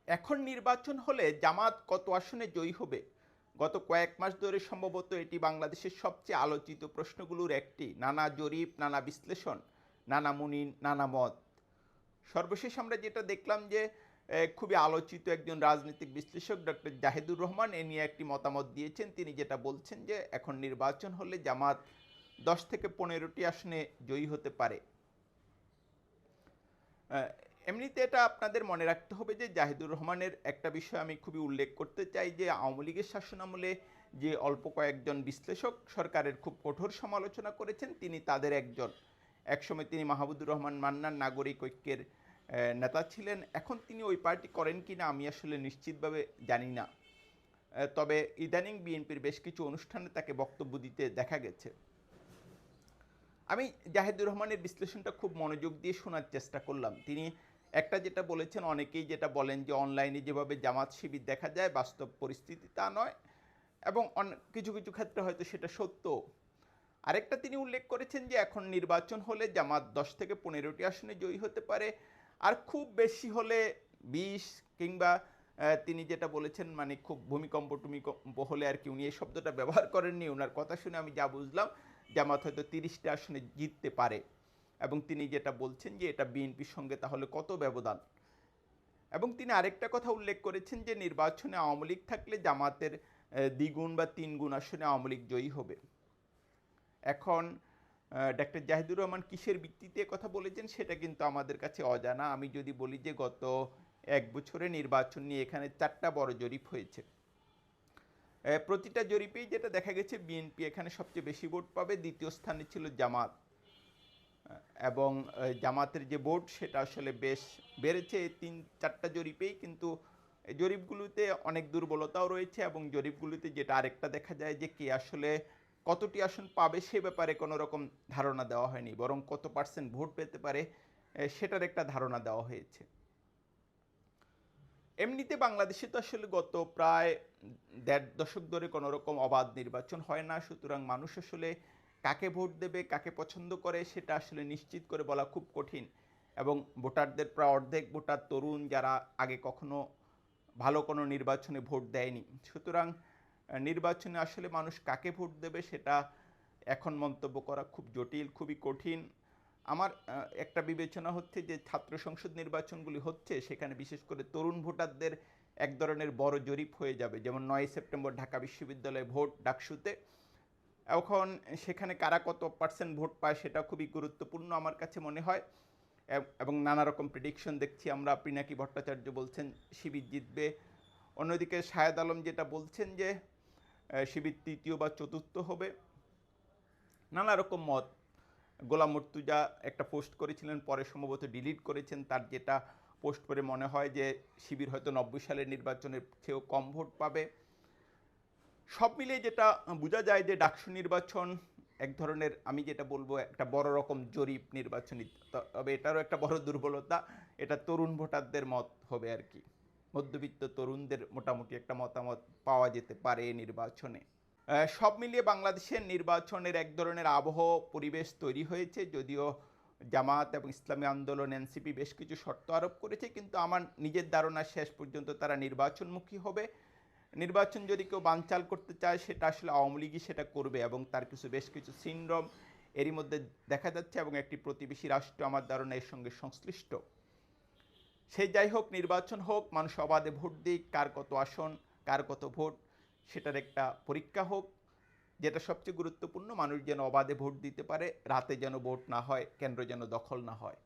এখন নির্বাচন হলে জামাত কত আসনে জয়ী হবে? গত কয়েক মাস ধরে সম্ভবত এটি বাংলাদেশের সবচেয়ে আলোচিত প্রশ্নগুলোর একটি। নানা জরিপ, নানা বিশ্লেষণ, নানা মুনিন, নানা মত। সর্বশেষ আমরা যেটা দেখলাম যে খুবই আলোচিত একজন রাজনৈতিক বিশ্লেষক ডক্টর জাহিদুর রহমান এ নিয়ে একটি মতামত দিয়েছেন। তিনি যেটা বলছেন যে এখন নির্বাচন হলে জামাত ১০ থেকে ১৫টি আসনে জয়ী হতে পারে। এমনিতে এটা আপনাদের মনে রাখতে হবে যে জাহিদুর রহমানের একটা বিষয় আমি খুবই উল্লেখ করতে চাই যে আওয়ামী লীগের শাসনামলে যে অল্প কয়েকজন বিশ্লেষক সরকারের খুব কঠোর সমালোচনা করেছেন তিনি তাদের একজন। একসময় তিনি মাহমুদুর রহমান মান্নান নাগরিক ঐক্যের নেতা ছিলেন। এখন তিনি ওই পার্টি করেন কিনা আমি আসলে নিশ্চিতভাবে জানি না। তবে ইদানিং বিএনপির বেশ কিছু অনুষ্ঠানে তাকে বক্তব্য দিতে দেখা গেছে। আমি জাহিদুর রহমানের বিশ্লেষণটা খুব মনোযোগ দিয়ে শোনার চেষ্টা করলাম। তিনি একটা যেটা বলেছেন, অনেকেই যেটা বলেন যে অনলাইনে যেভাবে জামাত শিবির দেখা যায় বাস্তব পরিস্থিতি তা নয়, এবং কিছু কিছু ক্ষেত্রে হয়তো সেটা সত্য। আরেকটা তিনি উল্লেখ করেছেন যে এখন নির্বাচন হলে জামাত ১০ থেকে ১৫টি আসনে জয়ী হতে পারে, আর খুব বেশি হলে ২০ কিংবা তিনি যেটা বলেছেন মানে খুব ভূমিকম্প টুমিকম্প হলে আর কি, উনি এই শব্দটা ব্যবহার করেননি। ওনার কথা শুনে আমি যা বুঝলাম জামাত হয়তো ৩০টা আসনে জিততে পারে, এবং তিনি যেটা বলছেন যে এটা বিএনপির সঙ্গে তাহলে কত ব্যবধান। এবং তিনি আরেকটা কথা উল্লেখ করেছেন যে নির্বাচনে আওয়ামী লীগ থাকলে জামাতের দ্বিগুণ বা তিনগুণ আসনে আওয়ামী লীগ জয়ী হবে। এখন ডাক্তার জাহিদুর রহমান কিসের ভিত্তিতে কথা বলেছেন সেটা কিন্তু আমাদের কাছে অজানা। আমি যদি বলি যে গত ১ বছরে নির্বাচন নিয়ে এখানে ৪টা বড় জরিপ হয়েছে। প্রতিটা জরিপেই যেটা দেখা গেছে বিএনপি এখানে সবচেয়ে বেশি ভোট পাবে, দ্বিতীয় স্থানে ছিল জামাত। এবং জামাতের যে ভোট সেটা আসলে বেশ বেড়েছে ৩-৪টা জরিপেই, কিন্তু এই জরিপগুলোতে অনেক দুর্বলতাও রয়েছে, এবং জরিপগুলোতে যেটা আরেকটা দেখা যায় যে কে আসলে কতটি আসন পাবে সে ব্যাপারে কোনো রকম ধারণা দেওয়া হয়নি, বরং কত পার্সেন্ট ভোট পেতে পারে সেটার একটা ধারণা দেওয়া হয়েছে। এমনিতে বাংলাদেশে তো আসলে গত প্রায় ১.৫ দশক ধরে কোনো রকম অবাধ নির্বাচন হয় না, সুতরাং মানুষ আসলে কাকে ভোট দেবে, কাকে পছন্দ করে সেটা আসলে নিশ্চিত করে বলা খুব কঠিন। এবং ভোটারদের প্রায় অর্ধেক ভোটার তরুণ, যারা আগে কখনো ভালো কোনো নির্বাচনে ভোট দেয়নি। সুতরাং নির্বাচনে আসলে মানুষ কাকে ভোট দেবে সেটা এখন মন্তব্য করা খুব জটিল, খুবই কঠিন। আমার একটা বিবেচনা হচ্ছে যে ছাত্র সংসদ নির্বাচনগুলি হচ্ছে সেখানে বিশেষ করে তরুণ ভোটারদের এক ধরনের বড় জরিপ হয়ে যাবে, যেমন ৯ সেপ্টেম্বর ঢাকা বিশ্ববিদ্যালয়ে ভোট ডাকসুতে। এখন সেখানে কারা কত পার্সেন্ট ভোট পায় সেটা খুবই গুরুত্বপূর্ণ আমার কাছে মনে হয়। এবং নানা রকম প্রেডিকশন দেখছি আমরা। পিনাকি ভট্টাচার্য বলছেন শিবির জিতবে, অন্যদিকে শাহেদ আলম যেটা বলছেন যে শিবির তৃতীয় বা চতুর্থ হবে। নানা রকম মত। গোলাম মর্তুজা একটা পোস্ট করেছিলেন, পরে সম্ভবত ডিলিট করেছেন। তার যেটা পোস্ট করে মনে হয় যে শিবির হয়তো ৯০ সালের নির্বাচনের চেয়েও কম ভোট পাবে। সব মিলিয়ে যেটা বোঝা যায় যে ডাকসু নির্বাচন এক ধরনের, আমি যেটা বলবো, একটা বড় রকম জরিপ নির্বাচনী। তবে এটারও একটা বড় দুর্বলতা, এটা তরুণ ভোটারদের মত হবে আর কি। মধ্যবিত্ত তরুণদের মোটামুটি একটা মতামত পাওয়া যেতে পারে এই নির্বাচনে। সব মিলিয়ে বাংলাদেশের নির্বাচনের এক ধরনের আবহ পরিবেশ তৈরি হয়েছে, যদিও জামাত এবং ইসলামী আন্দোলন এনসিপি বেশ কিছু শর্ত আরোপ করেছে, কিন্তু আমার নিজের ধারণা শেষ পর্যন্ত তারা নির্বাচনমুখী হবে। নির্বাচন যদি কেউ বানচাল করতে চায় সেটা আসলে আওয়ামী লীগই সেটা করবে, এবং তার বেশ কিছু সিনড্রোম এরই মধ্যে দেখা যাচ্ছে, এবং একটি প্রতিবেশী রাষ্ট্র আমার ধারণা এর সঙ্গে সংশ্লিষ্ট। সেই যাই হোক, নির্বাচন হোক, মানুষ অবাধে ভোট দিক, কার কত আসন, কার কত ভোট সেটার একটা পরীক্ষা হোক। যেটা সবচেয়ে গুরুত্বপূর্ণ, মানুষ যেন অবাধে ভোট দিতে পারে, রাতে যেন ভোট না হয়, কেন্দ্র যেন দখল না হয়।